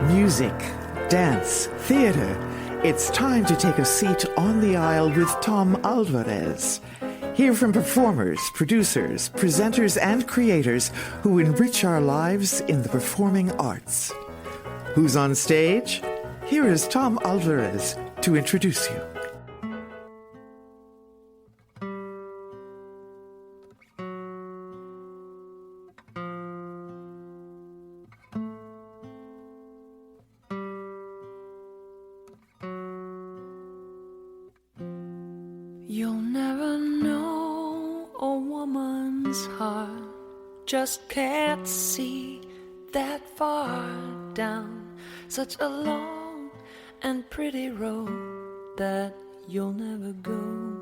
Music, dance, theater. It's time to take a seat on the aisle with Tom Alvarez. Hear from performers, producers, presenters, and creators who enrich our lives in the performing arts. Who's on stage? Here is Tom Alvarez to introduce you. You'll never know a woman's heart, just can't see that far down such a long and pretty road that you'll never go.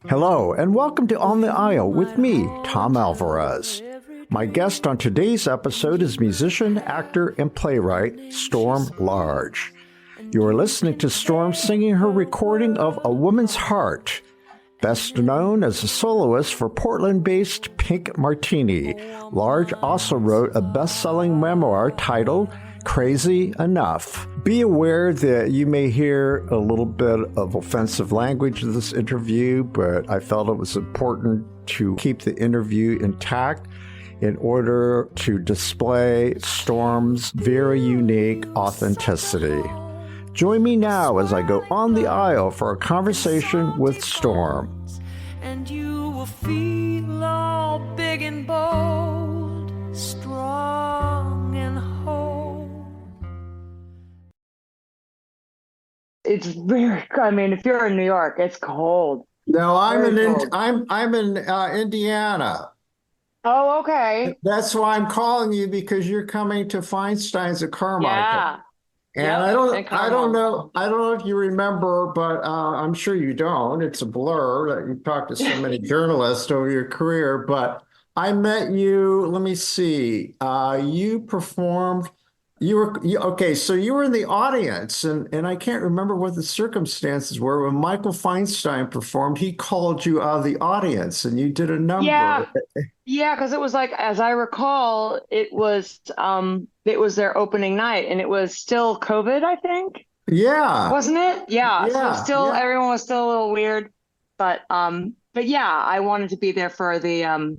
Hello, and welcome to On the Aisle with me, Tom Alvarez. My guest on today's episode is musician, actor, and playwright Storm Large. You are listening to Storm singing her recording of A Woman's Heart, best known as a soloist for Portland-based Pink Martini. Large also wrote a best-selling memoir titled Crazy Enough. Be aware that you may hear a little bit of offensive language in this interview, but I felt it was important to keep the interview intact in order to display Storm's very unique authenticity. Join me now as I go on the aisle for a conversation with Storm. And you will feel all big and bold, strong and whole. It's very, I mean, if you're in New York, it's cold. No, I'm Very in Indiana. Oh, okay. That's why I'm calling you, because you're coming to Feinstein's at Carmichael. Yeah. And Yep, I don't and know if you remember, but I'm sure you don't. It's a blur that you've talked to so many journalists over your career. But I met you. Let me see. You performed. Okay. So you were in the audience, and I can't remember what the circumstances were when Michael Feinstein performed. He called you out of the audience, and you did a number. Yeah, because it was like, as I recall, it was their opening night, and it was still COVID, I think. Yeah. Wasn't it? Yeah. So everyone was still a little weird, but yeah, I wanted to be there for the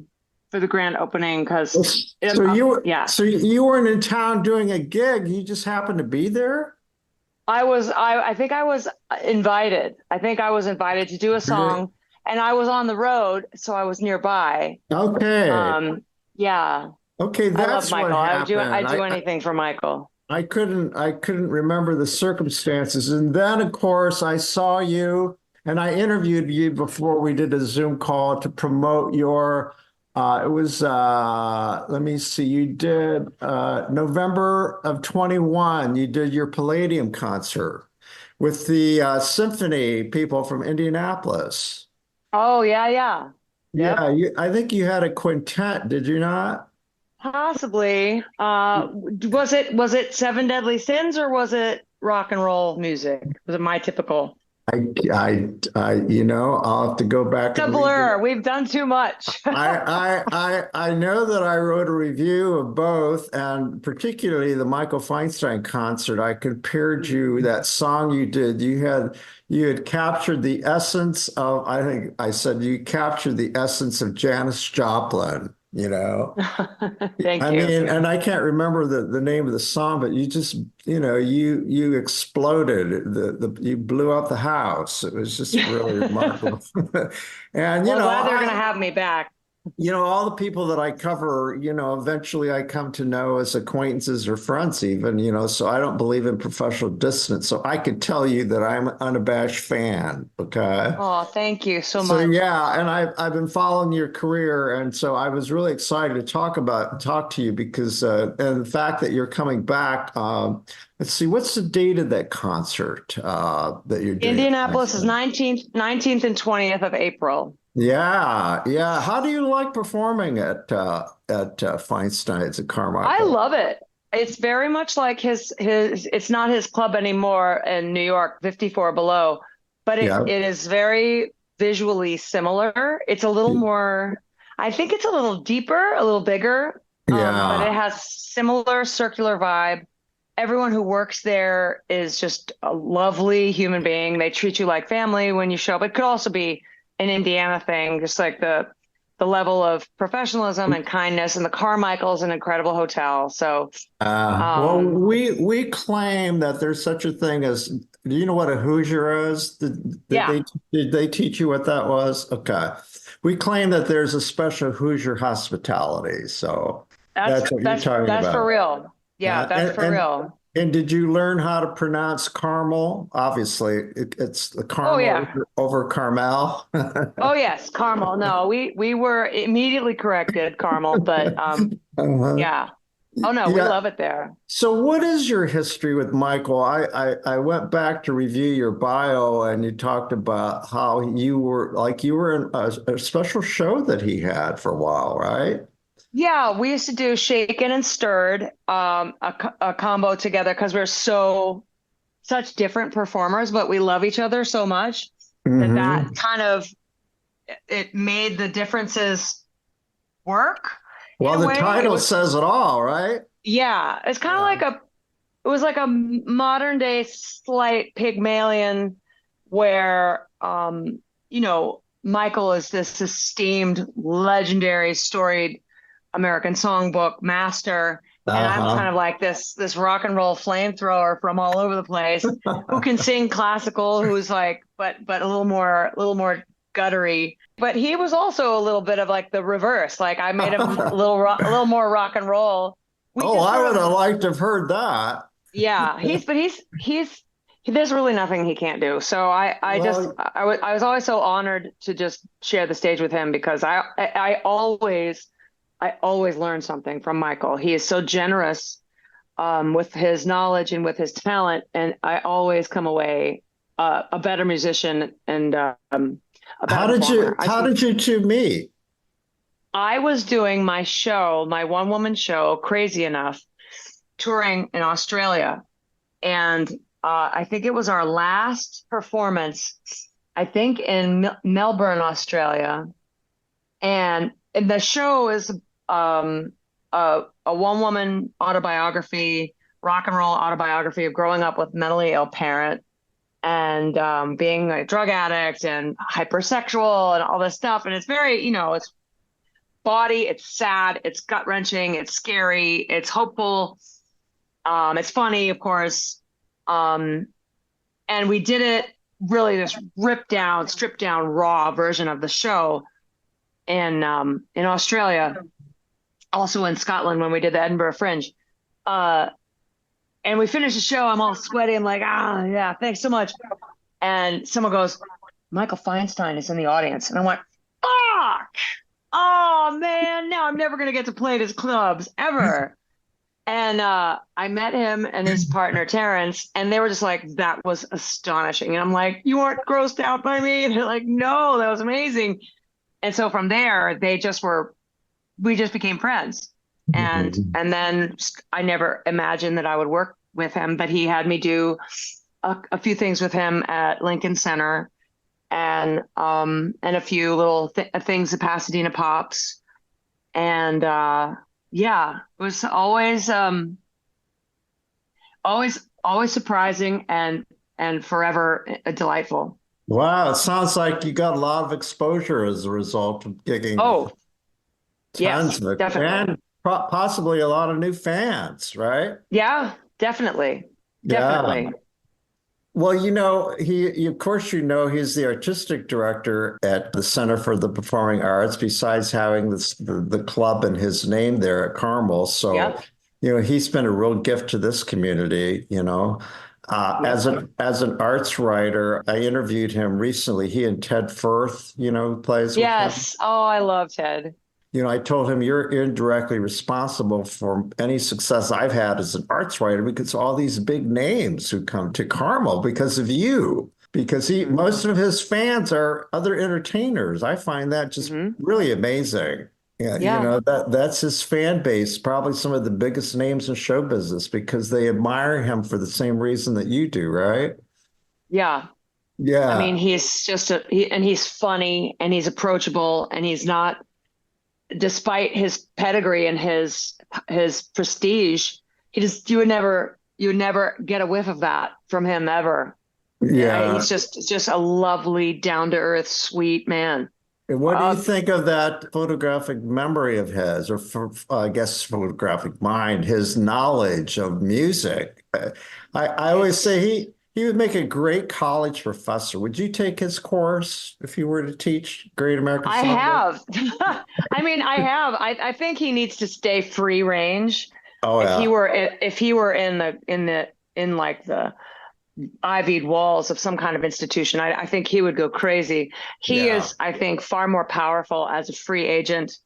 grand opening because so you weren't in town doing a gig, you just happened to be there? I think I was invited. I think I was invited to do a song, and I was on the road, so I was nearby. Okay. Yeah. Okay, that's I love Michael. what happened. I'd do anything for Michael. I couldn't remember the circumstances. And then, of course, I saw you and I interviewed you before we did a Zoom call to promote your, let me see, you did November of 21, you did your Palladium concert with the symphony people from Indianapolis. Oh, yeah. Yep. Yeah, I think you had a quintet, did you not? Possibly. Was it Seven Deadly Sins, or was it rock and roll music? Was it my typical? I'll have to go back. It's a blur. We've done too much. I know that I wrote a review of both, and particularly the Michael Feinstein concert. I compared you, that song you did. You had captured the essence of, I think I said you captured the essence of Janis Joplin. Thank you. I mean, and I can't remember the name of the song, but you just, you exploded. You blew up the house. It was just really remarkable. And glad they're going to have me back. All the people that I cover, eventually I come to know as acquaintances or friends even, so I don't believe in professional distance. So I could tell you that I'm an unabashed fan. Okay. Oh, thank you so much. So yeah, and I've been following your career, and so I was really excited to talk to you because and the fact that you're coming back. Let's see, what's the date of that concert that you're doing? Indianapolis is 19th and 20th of April. Yeah. How do you like performing at Feinstein's at Carmichael? I love it. It's very much like his. It's not his club anymore in New York, 54 Below, but it is very visually similar. It's a little more. I think it's a little deeper, a little bigger. But it has similar circular vibe. everyone who works there is just a lovely human being. They treat you like family when you show up. It could also be an Indiana thing, just like the level of professionalism and kindness. And the Carmichael's an incredible hotel. So, well, we claim that there's such a thing as, do you know what a Hoosier is? Did they teach you what that was? Okay. We claim that there's a special Hoosier hospitality. So that's what you're talking about. That's for real. Yeah, that's for real. And did you learn how to pronounce caramel? Obviously, it's the caramel over Carmel. Oh yes, caramel. No, we were immediately corrected, caramel. But yeah. Oh no, we love it there. So, what is your history with Michael? I went back to review your bio, and you talked about how you were in a special show that he had for a while, right? Yeah, we used to do Shaken and Stirred, a combo together because we're such different performers, but we love each other so much that kind of it made the differences work. Well, the title says it all, right? Yeah, it's kind of it was like a modern day slight Pygmalion where, Michael is this esteemed, legendary, storied American songbook master, and I'm kind of like this rock and roll flamethrower from all over the place who can sing classical, who's like, but a little more guttery. But he was also a little bit of like the reverse. Like I made him a little more rock and roll. I would have liked to have heard that. Yeah, he's there's really nothing he can't do. So I was always so honored to just share the stage with him because I always learn something from Michael. He is so generous with his knowledge and with his talent, and I always come away a better musician and a better performer. How did you two meet? I was doing my show, my one-woman show, Crazy Enough, touring in Australia, and I think it was our last performance, I think in Melbourne, Australia, and the show is a one-woman autobiography, rock and roll autobiography of growing up with mentally ill parent and being a drug addict and hypersexual and all this stuff. And it's very, it's bawdy, it's sad, it's gut-wrenching, it's scary, it's hopeful, it's funny, of course. And we did it really this stripped down, raw version of the show in Australia, also in Scotland when we did the Edinburgh Fringe. And we finished the show. I'm all sweaty. I'm like, yeah, thanks so much. And someone goes, Michael Feinstein is in the audience. And I went, fuck! Oh, man, now I'm never going to get to play at his clubs ever. And I met him and his partner, Terrence, and they were just like, that was astonishing. And I'm like, you weren't grossed out by me? And they're like, no, that was amazing. And so from there, we just became friends. And then I never imagined that I would work with him, but he had me do a few things with him at Lincoln Center and a few little things at Pasadena Pops. And it was always surprising and forever delightful. Wow, it sounds like you got a lot of exposure as a result of gigging. Oh, tons of it. Definitely. And possibly a lot of new fans, right? Yeah, definitely. Definitely. Yeah. Well, of course, he's the artistic director at the Center for the Performing Arts, besides having the club in his name there at Carmel. So, he's been a real gift to this community, As an arts writer, I interviewed him recently. He and Ted Firth, plays with him. Oh, I love Ted. I told him you're indirectly responsible for any success I've had as an arts writer because all these big names who come to Carmel because of you. Because most of his fans are other entertainers. I find that just really amazing. Yeah. That's his fan base, probably some of the biggest names in show business because they admire him for the same reason that you do, right? Yeah. Yeah. I mean, he's just and he's funny and he's approachable and he's not, despite his pedigree and his prestige, you would never you would never get a whiff of that from him ever. Yeah. He's just a lovely, down to earth, sweet man. What do you think of that photographic memory of his, or I guess photographic mind, his knowledge of music? I always say he would make a great college professor. Would you take his course if you were to teach Great American I Songbook? have. I mean, I have. I think he needs to stay free range. Oh If he yeah, were in like the ivied walls of some kind of institution, I think he would go crazy. He yeah. is, I think, far more powerful as a free agent,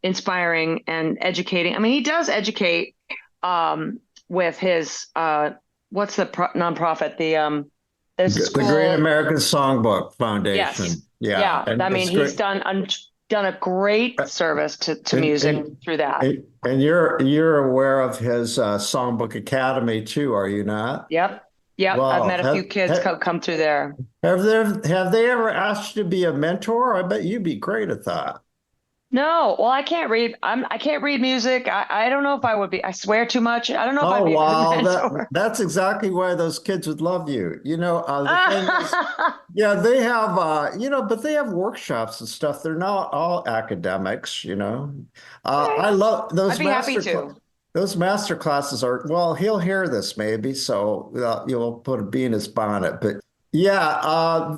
inspiring and educating. I mean, he does educate with his what's the nonprofit? There's a The Great school. American Songbook Foundation. Yes, Yeah, yeah. and I mean, it's he's great. done a great service to And, music through that. and you're aware of his Songbook Academy too, are you not? Yep. Yep. I've Well, met a few kids come through there. have they ever asked you to be a mentor? I bet you'd be great at that. No, well, I can't read. I can't read music. I don't know if I would be. I swear too much. I don't know if I'd Oh, be a good wow. mentor. That's exactly why those kids would love you. The thing is, yeah, they have, but they have workshops and stuff. They're not all academics. I love I'd be happy to. those master classes are, well, he'll hear this maybe, so you'll put a bee in his bonnet. But yeah,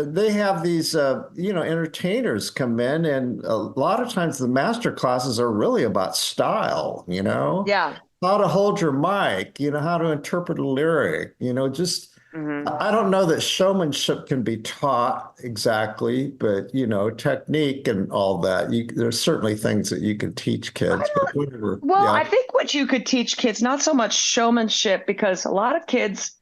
they have these, entertainers come in, and a lot of times the master classes are really about style. Yeah. How to hold your mic, how to interpret a lyric, just Hmm. I don't know that showmanship can be taught exactly, but technique and all that. There's certainly things that you can teach kids, but whatever. Well, Yeah. I think what you could teach kids, not so much showmanship, because a lot of kids,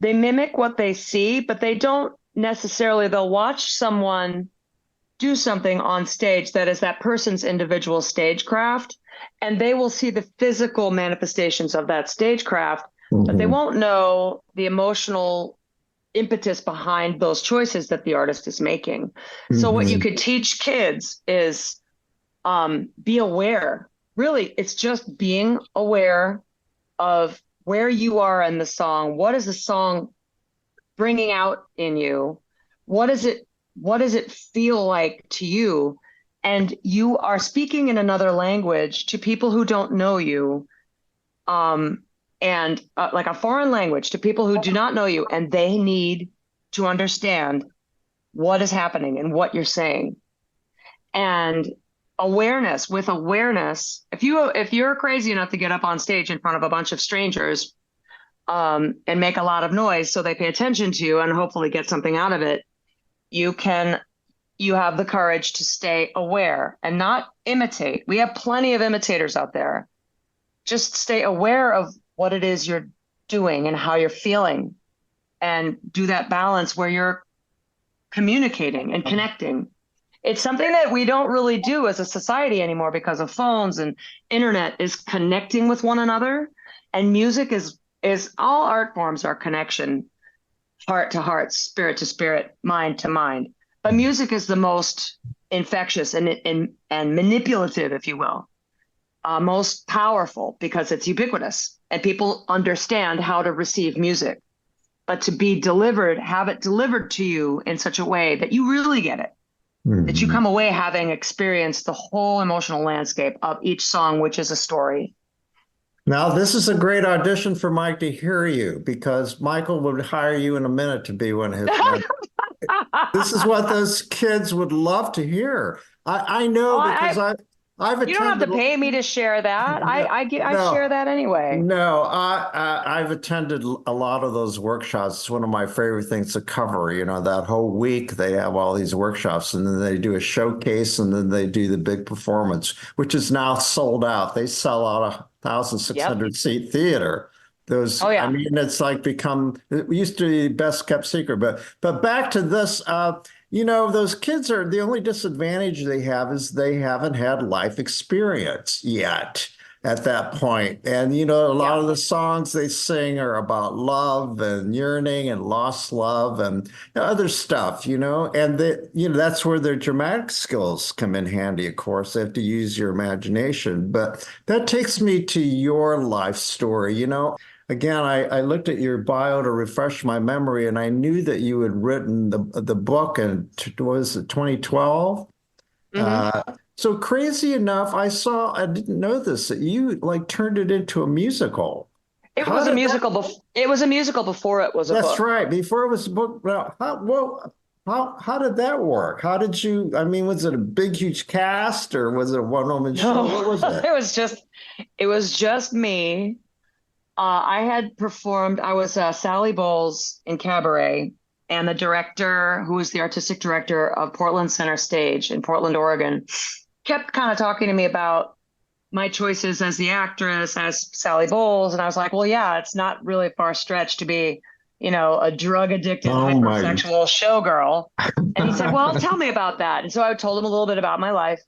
they mimic what they see, but they don't necessarily, they'll watch someone do something on stage that is that person's individual stagecraft, and they will see the physical manifestations of that stagecraft, but they Mhm. won't know the emotional impetus behind those choices that the artist is making. So what you Mhm. could teach kids is be aware. Really, it's just being aware of where you are in the song. What is the song bringing out in you? What does it feel like to you? And you are speaking in another language to people who don't know you, and like a foreign language to people who do not know you, and they need to understand what is happening and what you're saying. And with awareness, if you're crazy enough to get up on stage in front of a bunch of strangers, and make a lot of noise so they pay attention to you and hopefully get something out of it, you have the courage to stay aware and not imitate. We have plenty of imitators out there. Just stay aware of what it is you're doing and how you're feeling, and do that balance where you're communicating and connecting. It's something that we don't really do as a society anymore because of phones and internet, is connecting with one another. And music is all art forms are connection, heart to heart, spirit to spirit, mind to mind. But music is the most infectious and manipulative, if you will, most powerful, because it's ubiquitous and people understand how to receive music. But to be delivered, have it delivered to you in such a way that you really get it, that you Mhm. come away having experienced the whole emotional landscape of each song, which is a story. Now, this is a great audition for Mike to hear you, because Michael would hire you in a minute to be one of his men. This is what those kids would love to hear. I know, Well, because I've you don't have to attended. pay me to share that. No, I no, share that anyway. no. I've attended a lot of those workshops. It's one of my favorite things to cover. That whole week they have all these workshops, and then they do a showcase, and then they do the big performance, which is now sold out. They sell out a Yep. 1,600 seat theater. Those, Oh I yeah. mean, it's like it used to be best kept secret. But back to this, those kids are, the only disadvantage they have is they haven't had life experience yet. at that point. And, a lot Yeah. of the songs they sing are about love and yearning and lost love and other stuff, and that's where their dramatic skills come in handy, of course. They have to use your imagination. But that takes me to your life story. Again, I looked at your bio to refresh my memory, and I knew that you had written the book in, was it 2012? Hmm. So crazy enough, I didn't know this, that you like turned it into a musical. How did that? It was a musical before it was a That's book. right. Before it was a book. Well, how did that work? How did you, I mean, was it a big, huge cast or was it a one-woman show? What No, was it? it was just me. I had performed, I was Sally Bowles in Cabaret, and the director, who was the artistic director of Portland Center Stage in Portland, Oregon, kept kind of talking to me about my choices as the actress, as Sally Bowles. And I was like, well, yeah, it's not really a far stretch to be, a drug addicted, Oh my. hypersexual showgirl. And he said, well, tell me about that. And so I told him a little bit about my life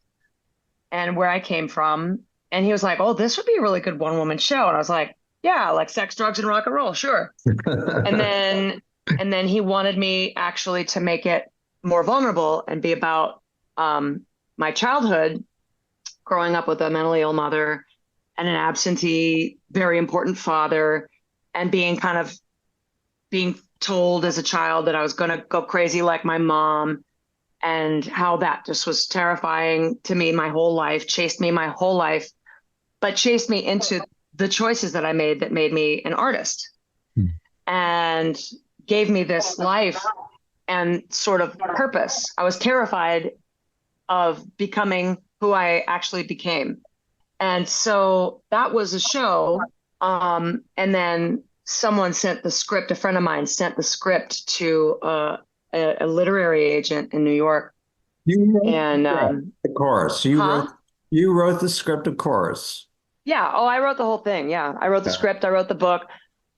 and where I came from. And he was like, oh, this would be a really good one woman show. And I was like, yeah, like sex, drugs, and rock and roll. Sure. And then he wanted me actually to make it more vulnerable and be about my childhood, growing up with a mentally ill mother and an absentee, very important father, and being told as a child that I was going to go crazy like my mom, and how that just was terrifying to me my whole life, chased me my whole life, but chased me into the choices that I made that made me an artist and gave me this life and sort of purpose. I was terrified of becoming who I actually became. And so that was a show. And then someone sent the script, a friend of mine sent the script to a literary agent in New York. You wrote And the script, of course. huh? You wrote the script, of course. Yeah. Oh, I wrote the whole thing. Yeah. I wrote the Yeah. script. I wrote the book.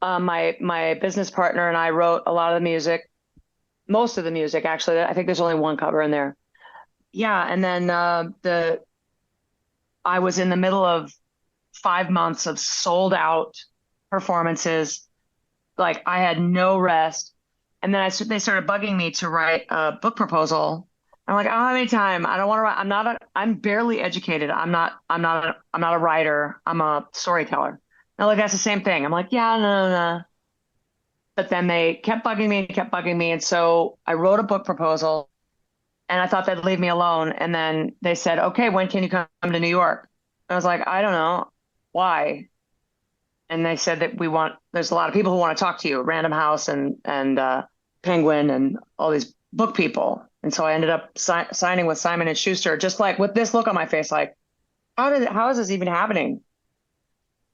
My business partner and I wrote a lot of the music, most of the music, actually. I think there's only one cover in there. Yeah. And then I was in the middle of 5 months of sold out performances. Like I had no rest. And then they started bugging me to write a book proposal. I'm like, I don't have any time. I don't want to write. I'm barely educated. I'm not a writer. I'm a storyteller. Now, like, that's the same thing. I'm like, yeah, no. But then they kept bugging me and kept bugging me. And so I wrote a book proposal and I thought they'd leave me alone. And then they said, okay, when can you come to New York? I was like, I don't know. Why? And they said that there's a lot of people who want to talk to you, Random House and Penguin and all these book people. And so I ended up signing with Simon and Schuster, just like with this look on my face, like, how is this even happening?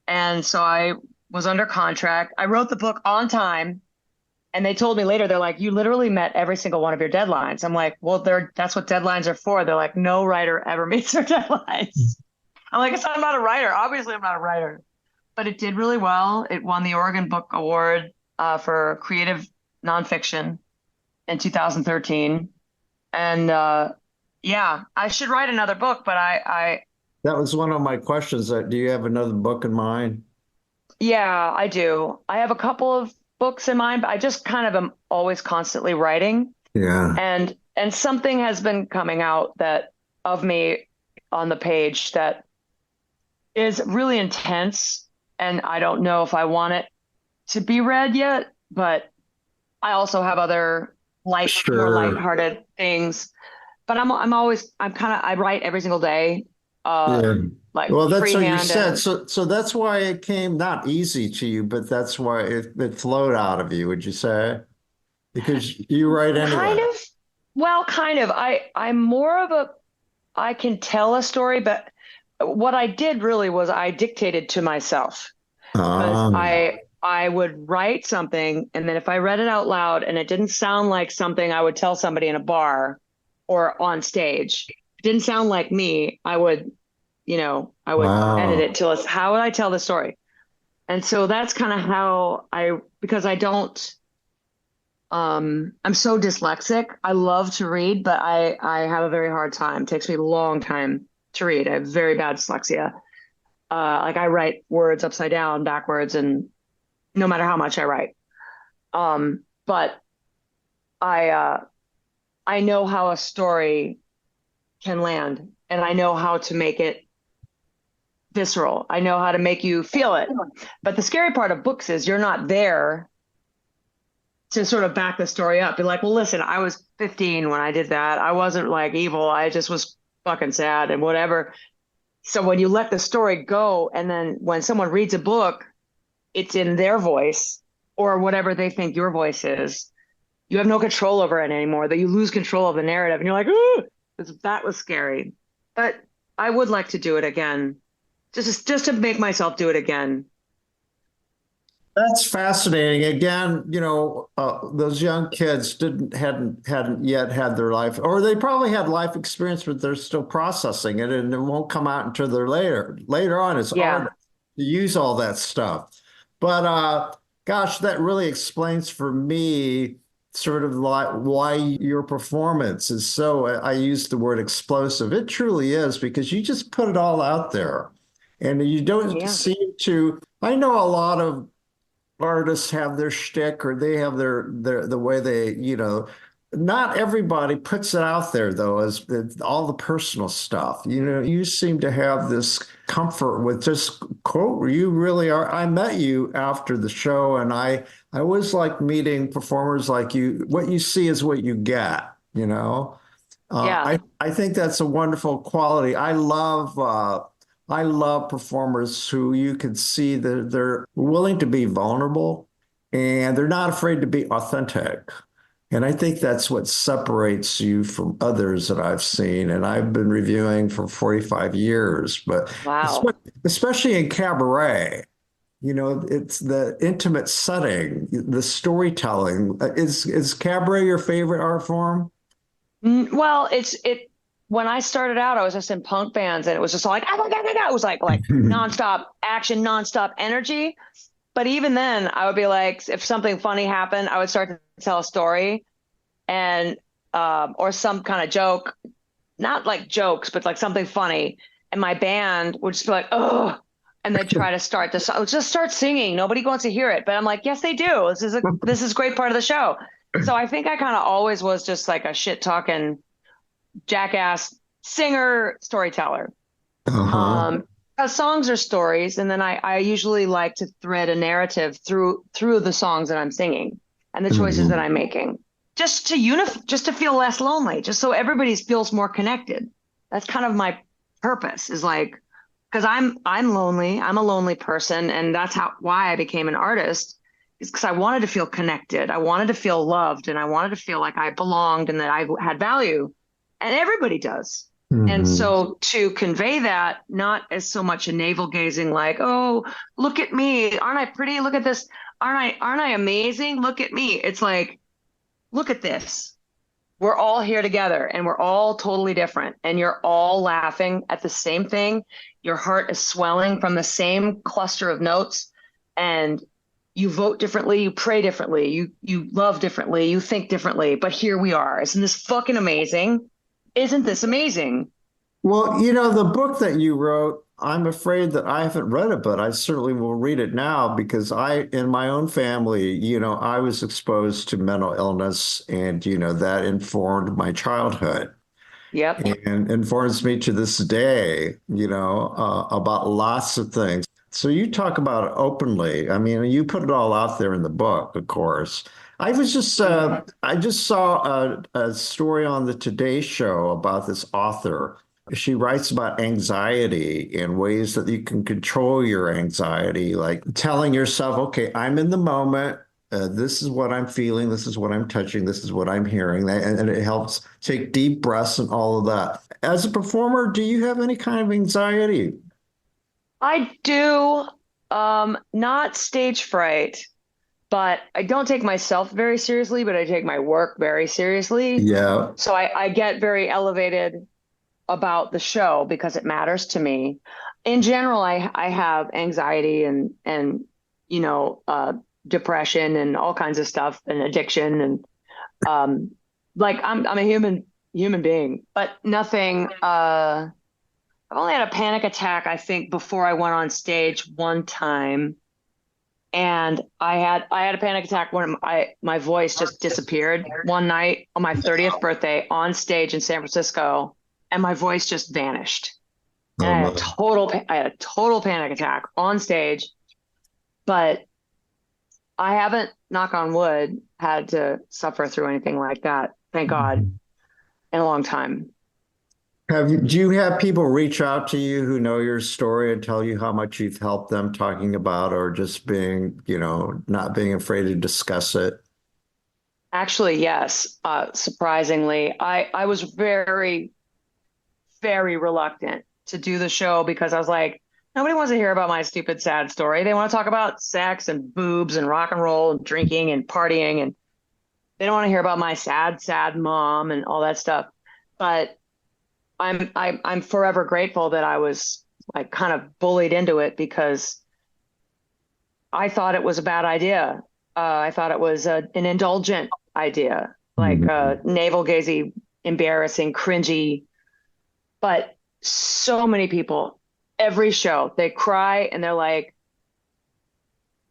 And so I was under contract. I wrote the book on time. And they told me later, they're like, you literally met every single one of your deadlines. I'm like, well, that's what deadlines are for. They're like, no writer ever meets their deadlines. I'm like, I'm not a writer. Obviously, I'm not a writer. But it did really well. It won the Oregon Book Award for creative nonfiction in 2013. And yeah, I should write another book, but That was one of my questions. Do you have another book in mind? yeah, I do. I have a couple of books in mind, but I just kind of am always constantly writing. Yeah. And something has been coming out that of me on the page that is really intense, and I don't know if I want it to be read yet, but I also have other more Sure. lighthearted things. But I write every single day, Yeah. like Well, that's what you freehand said. and So that's why it came not easy to you, but that's why it flowed out of you, would you say? Because you write kind anyway. of, well, kind of. I'm more of I can tell a story, but what I did really was I dictated to myself. Because Um, I would write something, and then if I read it out loud and it didn't sound like something I would tell somebody in a bar or on stage, it didn't sound like me, I would edit wow. it till it's how would I tell the story? And so that's kind of how because I don't, I'm so dyslexic. I love to read, but I have a very hard time. It takes me a long time to read. I have very bad dyslexia. Like I write words upside down, backwards, and no matter how much I write. But I know how a story can land, and I know how to make it visceral. I know how to make you feel it. But the scary part of books is you're not there to sort of back the story up. Be like, well, listen, I was 15 when I did that. I wasn't like evil. I just was fucking sad and whatever. So when you let the story go, and then when someone reads a book, it's in their voice or whatever they think your voice is. You have no control over it anymore, that you lose control of the narrative. And you're like, ooh, that was scary. But I would like to do it again, just to make myself do it again. That's fascinating. Again, those young kids hadn't yet had their life, or they probably had life experience, but they're still processing it, and it won't come out until they're later on. It's hard to use all that stuff. But gosh, that really explains for me sort of like why your performance is so, I use the word explosive. It truly is, because you just put it all out there, and you don't seem to. I know a lot of artists have their shtick, or they have their the way they, not everybody puts it out there though, as all the personal stuff. You seem to have this comfort with just quote, you really are. I met you after the show, and I always like meeting performers like you. What you see is what you get, I think that's a wonderful quality. I love performers who you can see that they're willing to be vulnerable, and they're not afraid to be authentic. And I think that's what separates you from others that I've seen. And I've been reviewing for 45 years, but especially in cabaret, it's the intimate setting, the storytelling. Is cabaret your favorite art form? Well, when I started out, I was just in punk bands, and it was just like, oh, it was like nonstop action, nonstop energy. But even then, I would be like, if something funny happened, I would start to tell a story, and or some kind of joke, not like jokes, but like something funny. And my band would just be like, oh, and they'd try to start this, just start singing. Nobody wants to hear it, but I'm like, yes, they do. This is a great part of the show. So I think I kind of always was just like a shit talking jackass singer, storyteller. Because songs are stories, and then I usually like to thread a narrative through the songs that I'm singing and the choices that I'm making, just to feel less lonely, just so everybody feels more connected. That's kind of my purpose, is like, because I'm lonely, I'm a lonely person, and that's why I became an artist, is because I wanted to feel connected, I wanted to feel loved, and I wanted to feel like I belonged and that I had value, and everybody does. And so to convey that, not as so much a navel gazing, like, oh, look at me, aren't I pretty? Look at this. Aren't I amazing? Look at me. It's like, look at this. We're all here together, and we're all totally different, and you're all laughing at the same thing. Your heart is swelling from the same cluster of notes, and you vote differently, you pray differently, you love differently, you think differently, but here we are. Isn't this fucking amazing? Isn't this amazing? Well, the book that you wrote, I'm afraid that I haven't read it, but I certainly will read it now, because in my own family, I was exposed to mental illness, and, that informed my childhood. Yep. And informs me to this day, about lots of things. So you talk about it openly. I mean, you put it all out there in the book, of course. I just saw a story on the Today Show about this author. She writes about anxiety and ways that you can control your anxiety, like telling yourself, okay, I'm in the moment. This is what I'm feeling. This is what I'm touching. This is what I'm hearing. And it helps take deep breaths and all of that. As a performer, do you have any kind of anxiety? I do, not stage fright, but I don't take myself very seriously, but I take my work very seriously. Yeah. So I get very elevated about the show because it matters to me. In general, I have anxiety and depression and all kinds of stuff, and addiction, and like I'm a human being, but nothing I've only had a panic attack, I think, before I went on stage one time. And I had a panic attack when my voice just disappeared one night on my 30th birthday on stage in San Francisco, and my voice just vanished. And Oh, I had a total panic attack on stage, but I haven't, knock on wood, had to suffer through anything like that, thank God, in a long time. Do you have people reach out to you who know your story and tell you how much you've helped them talking about, or just being, not being afraid to discuss it? Actually, yes. Surprisingly, I was very, very reluctant to do the show because I was like, nobody wants to hear about my stupid, sad story. They want to talk about sex and boobs and rock and roll and drinking and partying, and they don't want to hear about my sad, sad mom and all that stuff. But I'm forever grateful that I was like kind of bullied into it, because I thought it was a bad idea. I thought it was an indulgent idea, like navel-gazing, embarrassing, cringy. But so many people, every show, they cry and they're like,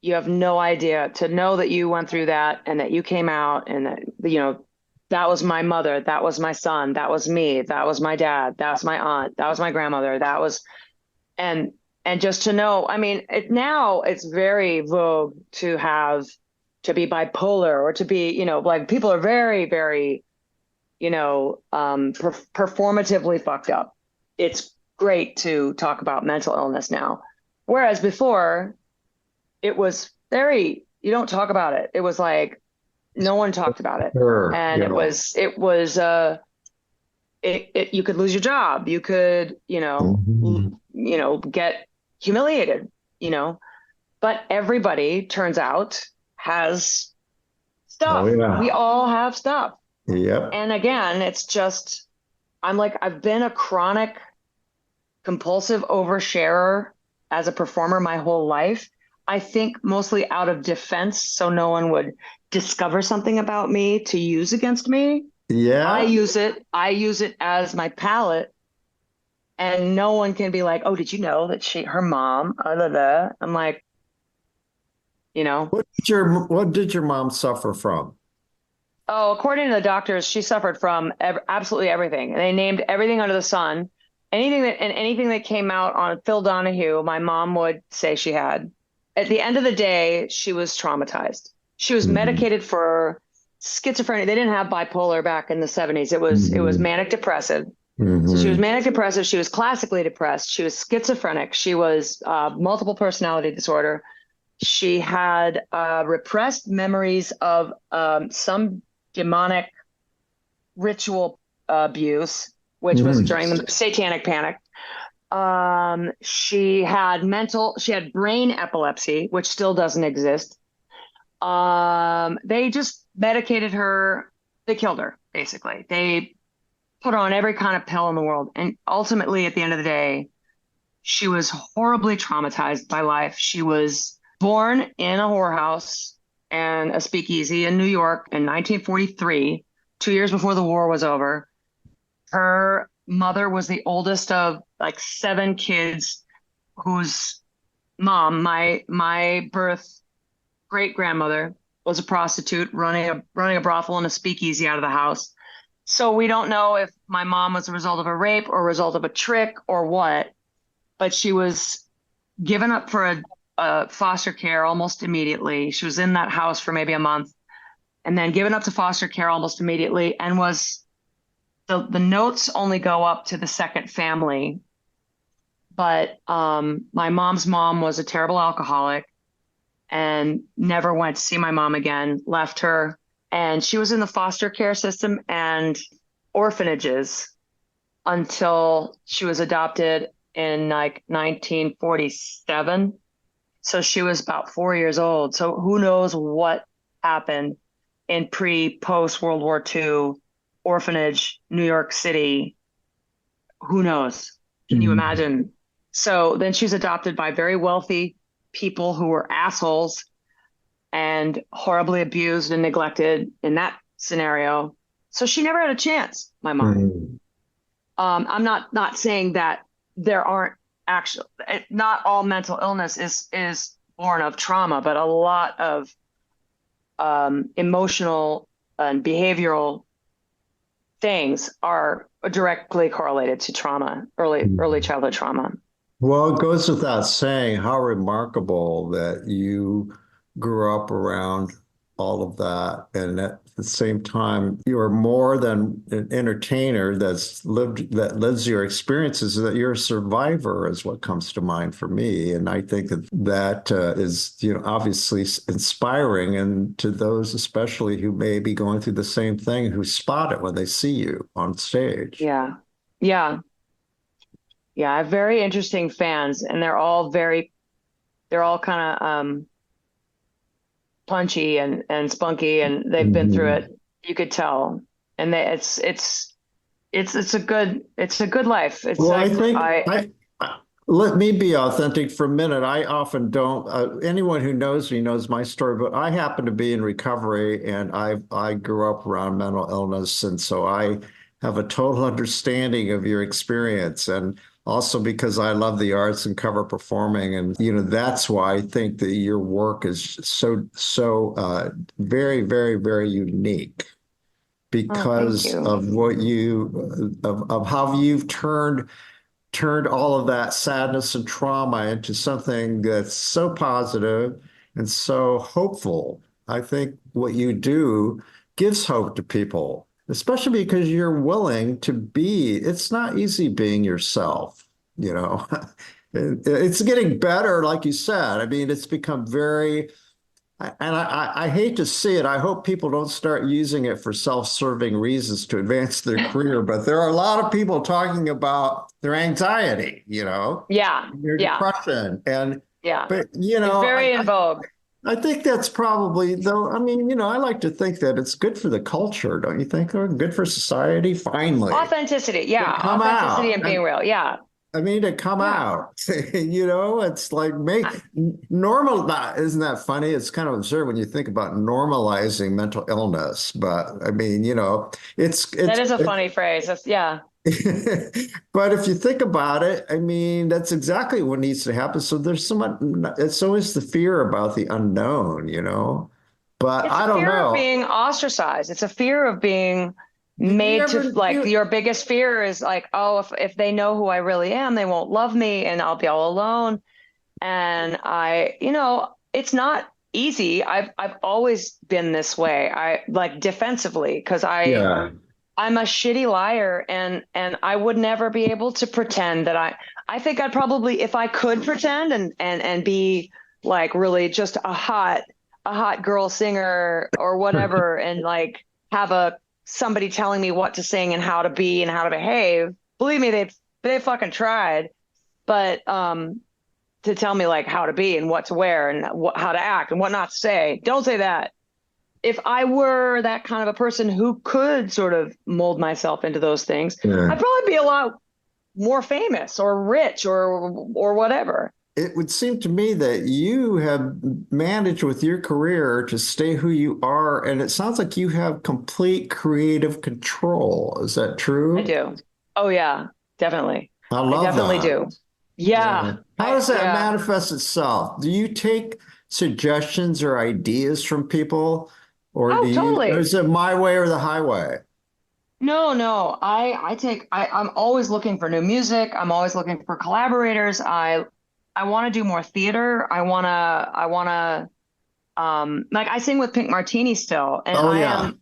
you have no idea, to know that you went through that and that you came out, and that, that was my mother, that was my son, that was me, that was my dad, that was my aunt, that was my grandmother, that was, and just to know, I mean, now it's very vogue to be bipolar, or to be, like, people are very, very, performatively fucked up. It's great to talk about mental illness now. Whereas before, it was very, you don't talk about it. It was like, no one talked about it. Sure, And it was you could lose your job. You could, get humiliated, but everybody, turns out, has stuff. Oh, yeah. We all have stuff. Yep. And again, it's just, I've been a chronic compulsive oversharer as a performer my whole life. I think mostly out of defense, so no one would discover something about me to use against me. Yeah. I use it as my palette, and no one can be like, oh, did you know that her mom, blah, blah. I'm like, What did your mom suffer from? Oh, according to the doctors, she suffered from absolutely everything. And they named everything under the sun. Anything that came out on Phil Donahue, my mom would say she had. At the end of the day, she was traumatized. She was medicated for schizophrenia. They didn't have bipolar back in the 70s. It was manic depressive. So she was manic depressive. She was classically depressed. She was schizophrenic. She was multiple personality disorder. She had repressed memories of some demonic ritual abuse, which was during the Satanic Panic. She had brain epilepsy, which still doesn't exist. They just medicated her. They killed her, basically. They put on every kind of pill in the world. And ultimately, at the end of the day, she was horribly traumatized by life. She was born in a whorehouse and a speakeasy in New York in 1943, 2 years before the war was over. Her mother was the oldest of like 7 kids, whose mom, my birth great grandmother, was a prostitute running a brothel and a speakeasy out of the house. So we don't know if my mom was a result of a rape or a result of a trick or what, but she was given up for a foster care almost immediately. She was in that house for maybe a month, and then given up to foster care almost immediately, and was the notes only go up to the second family. But my mom's mom was a terrible alcoholic and never went to see my mom again, left her. And she was in the foster care system and orphanages until she was adopted in like 1947. So she was about 4 years old. So who knows what happened in post World War II orphanage, New York City. Who knows? Can you imagine? So then she's adopted by very wealthy people who were assholes and horribly abused and neglected in that scenario. So she never had a chance, my mom. I'm not saying that there aren't actually, not all mental illness is born of trauma, but a lot of emotional and behavioral things are directly correlated to trauma, early childhood trauma. Well, it goes without saying how remarkable that you grew up around all of that. And at the same time, you are more than an entertainer that lives your experiences, that you're a survivor is what comes to mind for me. And I think that is, obviously inspiring, and to those especially who may be going through the same thing, who spot it when they see you on stage. Yeah. Yeah. Yeah. I have very interesting fans, and they're all kind of punchy and spunky, and they've been through it. You could tell, and it's a good life. It's well, like, I think let me be authentic for a minute. I often don't. Anyone who knows me knows my story, but I happen to be in recovery, and I grew up around mental illness, and so I have a total understanding of your experience. And also because I love the arts and cover performing. And, that's why I think that your work is so very, very, very unique, because of what of how you've turned all of that sadness and trauma into something that's so positive and so hopeful. I think what you do gives hope to people, especially because you're willing to be. It's not easy being yourself, It's getting better, like you said. I mean, it's become very, and I hate to see it. I hope people don't start using it for self-serving reasons to advance their career, but there are a lot of people talking about their anxiety, their depression. And but it's very in vogue. I think that's probably, though, I mean, I like to think that it's good for the culture, don't you think? Or good for society, finally. Authenticity, yeah. Authenticity and being real, yeah. I mean, to come out, it's like normal. Isn't that funny? It's kind of absurd when you think about normalizing mental illness. But I mean, it's that is a funny phrase. Yeah. But if you think about it, I mean, that's exactly what needs to happen. So it's always the fear about the unknown, but I don't know. It's a fear of being ostracized. It's a fear of being made to, your biggest fear is like, oh, if they know who I really am, they won't love me and I'll be all alone. And it's not easy. I've always been this way. I like defensively, because I'm a shitty liar, and I would never be able to pretend that I think I'd probably, if I could pretend and be like really just a hot girl singer or whatever, and like have somebody telling me what to sing and how to be and how to behave. Believe me, they fucking tried, but to tell me like how to be and what to wear and how to act and what not to say. Don't say that. If I were that kind of a person who could sort of mold myself into those things, I'd probably be a lot more famous or rich or whatever. It would seem to me that you have managed with your career to stay who you are, and it sounds like you have complete creative control. Is that true? I do. Oh yeah, definitely. I definitely do. Yeah. How does that manifest itself? Do you take suggestions or ideas from people? Or totally. Or is it my way or the highway? No. I'm always looking for new music. I'm always looking for collaborators. I want to do more theater. I want to, like I sing with Pink Martini still. And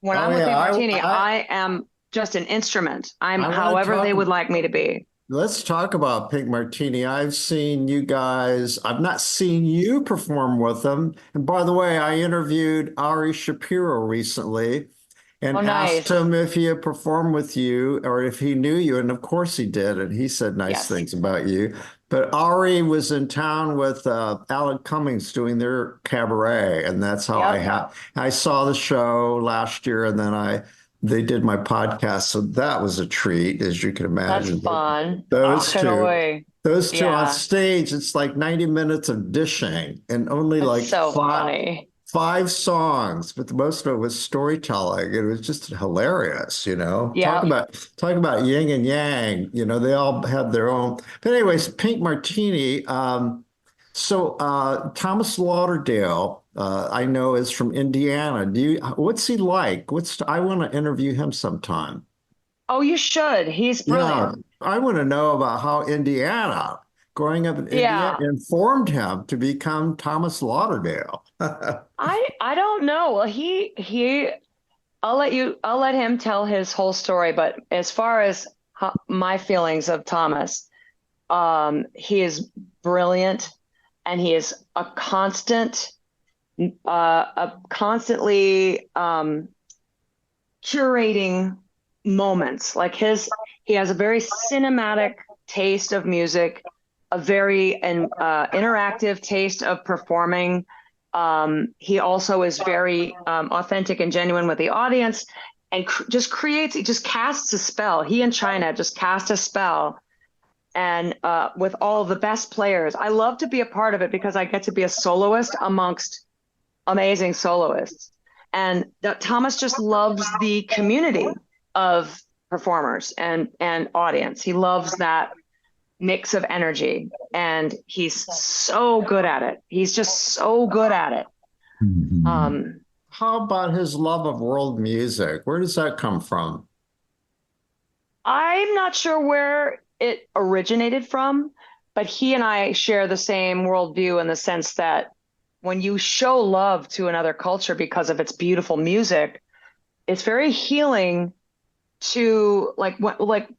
when I'm with Pink Martini, I am just an instrument. I'm however they would like me to be. Let's talk about Pink Martini. I've seen you guys. I've not seen you perform with them. And by the way, I interviewed Ari Shapiro recently and asked him if he had performed with you or if he knew you. And of course he did. And he said nice things about you. But Ari was in town with Alan Cummings doing their cabaret. And that's how I saw the show last year. And then they did my podcast, so that was a treat, as you can imagine. That's fun. Those two on stage, it's like 90 minutes of dishing and only like so funny. 5 songs, but most of it was storytelling. It was just hilarious, you know. Yeah. Talk about yin and yang. You know, they all have their own. But anyways, Pink Martini. Thomas Lauderdale, I know is from Indiana. What's he like? I want to interview him sometime. Oh, you should. He's Yeah, brilliant. I want to know about how Indiana, growing up in Indiana, Yeah. informed him to become Thomas Lauderdale. I don't know. Well, I'll let him tell his whole story, but as far as my feelings of Thomas, he is brilliant, and he is a constantly curating moments. He has a very cinematic taste of music, a very interactive taste of performing. He also is very authentic and genuine with the audience, and he just casts a spell. He and China just cast a spell, and with all of the best players. I love to be a part of it because I get to be a soloist amongst amazing soloists. And Thomas just loves the community of performers and audience. He loves that mix of energy, and he's so good at it. He's just so good at it. How about his love of world music? Where does that come from? I'm not sure where it originated from, but he and I share the same worldview in the sense that when you show love to another culture because of its beautiful music, it's very healing to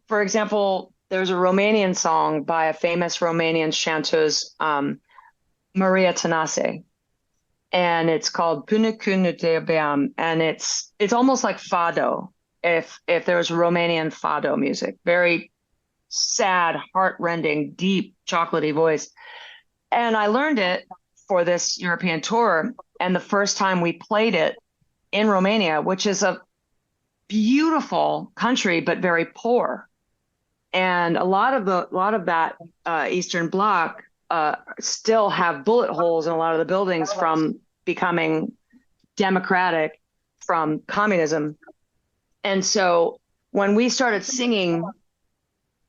for example, there's a Romanian song by a famous Romanian chanteuse, Maria Tănase, and it's called Până când te iubeam, and it's almost like fado if there was Romanian fado music, very sad, heartrending, deep, chocolatey voice. And I learned it for this European tour, and the first time we played it in Romania, which is a beautiful country but very poor, and a lot of that Eastern Bloc still have bullet holes in a lot of the buildings from becoming democratic from communism. And so when we started singing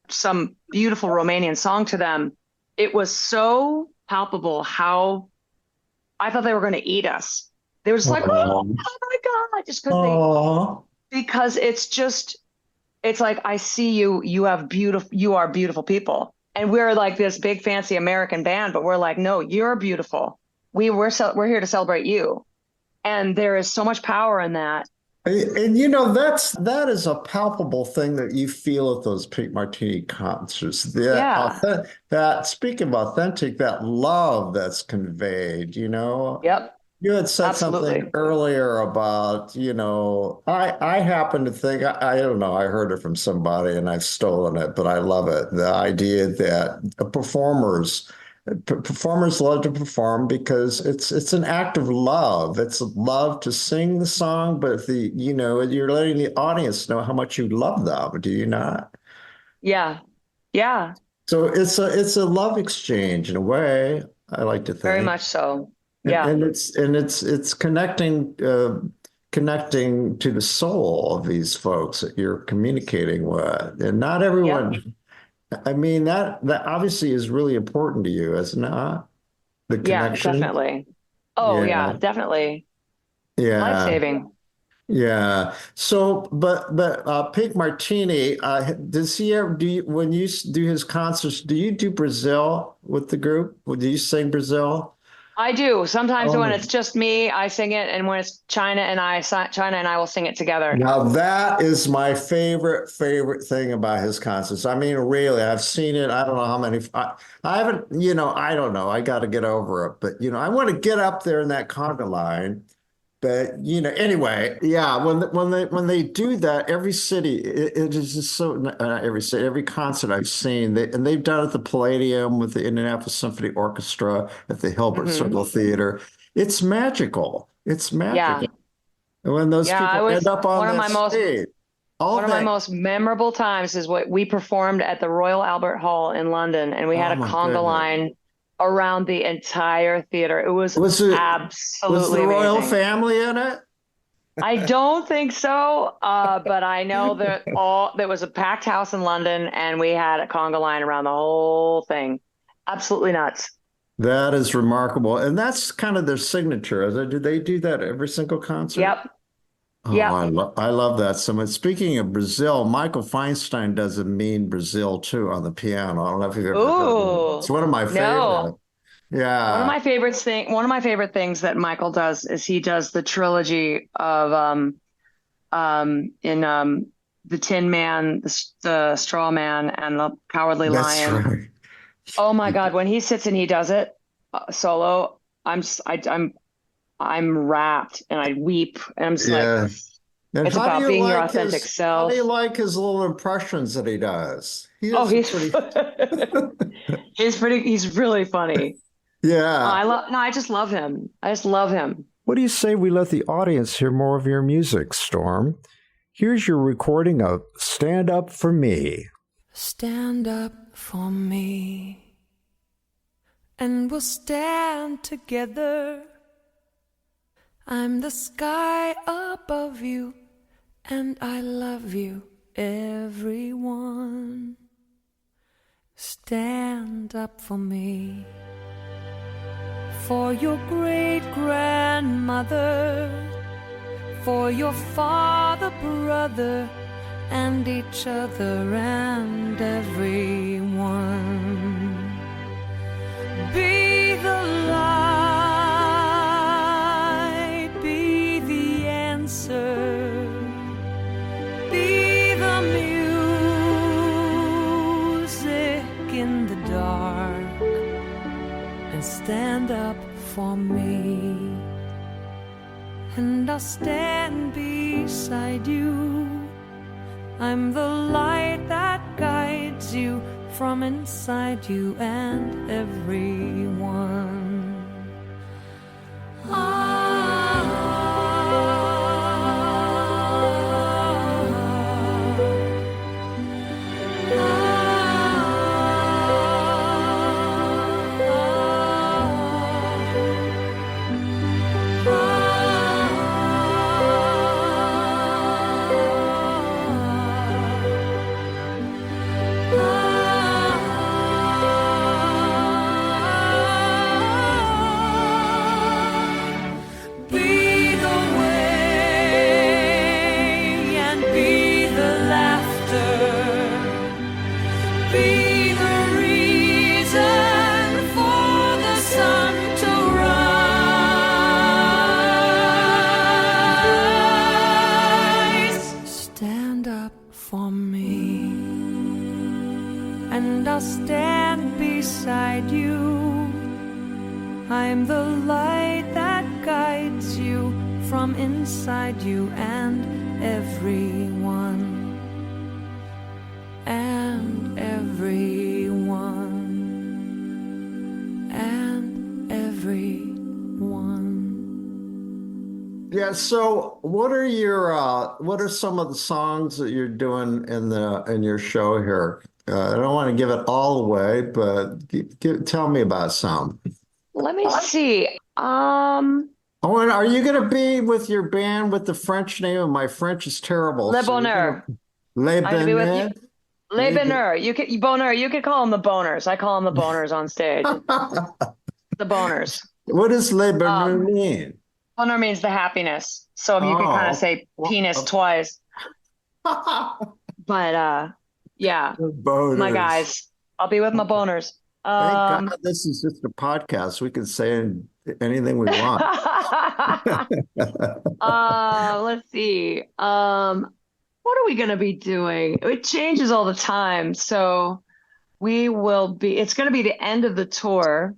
some beautiful Romanian song to them, it was so palpable how I thought they were going to eat us. They were just like, oh my God, just because it's like, I see you, you are beautiful people. And we're like this big fancy American band, but we're like, no, you're beautiful. We're here to celebrate you. And there is so much power in that. And you know, that is a palpable thing that you feel at those Pink Martini concerts. That speaking of authentic, that love that's conveyed, you know. Yep. You had said Absolutely. something earlier about, you know, I happen to think, I don't know, I heard it from somebody and I've stolen it, but I love it. The idea that performers love to perform because it's an act of love. It's love to sing the song, but you're letting the audience know how much you love them, do you not? Yeah. Yeah. So it's a love exchange in a way, I like to Very think. much so. And, Yeah. and it's connecting to the soul of these folks that you're communicating with. And not Yep. everyone, I mean, that obviously is really important to you, is it not? The Yeah, connection. definitely. Oh, yeah, Yeah. definitely. Yeah. Life-saving. Yeah. So, but Pink Martini, does he ever when you do his concerts, do you do Brazil with the group? Or do you sing Brazil? I do. Sometimes when Oh, it's just me, I sing it, and when it's China and I will sing it together. now that is my favorite thing about his concerts. I mean, really, I've seen it. I don't know how many. I haven't. I don't know. I got to get over it. But I want to get up there in that conga line. But anyway, yeah. When they do that, every city it is just so. Every city, every concert I've seen, they've done it at the Palladium with the Indianapolis Symphony Orchestra at the Hilbert Hmm. Circle Theater. It's magical. It's Yeah. magical. And when those Yeah, I people end was up on that stage, all one of my that, most memorable times is what we performed at the Royal Albert Hall in London, and we had oh a my conga goodness. line around the entire theater. It was Was it was absolutely the royal amazing. family in it? I don't think so, but I know that there was a packed house in London, and we had a conga line around the whole thing. Absolutely nuts. That is remarkable. And that's kind of their signature. Do they do that every single concert? Yep. Oh, Yep. I love that so much. Speaking of Brazil, Michael Feinstein does a mean Brazil too on the piano. I don't know if you've ever heard of it. It's Ooh, one of my favorite. no. Yeah, One of my favorite things that Michael does is he does the trilogy of in the Tin Man, the Straw Man, and the Cowardly that's Lion. right. Oh my God, when he sits and he does it solo, I'm rapt and I weep and I'm just like, Yeah. And it's about being your authentic how do self. you like his little impressions that he does? He Oh, is a pretty he's really funny. yeah. I just love him. I just love him. What do you say we let the audience hear more of your music, Storm? Here's your recording of Stand Up For Me. Stand up for me, and we'll stand together. I'm the sky above you, and I love you, everyone. Stand up for me, for your great-grandmother, for your father, brother, and each other and everyone. Be the light, be the answer, be the music in the dark, and stand up for me. And I'll stand beside you. I'm the light that guides you from inside you and everyone. I'm the light that guides you from inside you and everyone. And everyone. And everyone. Yeah, so what are some of the songs that you're doing in your show here? I don't want to give it all away, but tell me about some. Let me see. Are you going to be with your band with the French name? And my French is terrible. Le Bonheur. Le Bonheur. Le Bonheur. You could call them the Boners. I call them the Boners on stage. The Boners. What does Le Bonheur mean? Bonheur means the happiness. So you can kind of say penis twice. But yeah, boners. My guys, I'll be with my boners. Thank God this is just a podcast. We can say anything we want. Let's see. What are we going to be doing? It changes all the time. So it's going to be the end of the tour.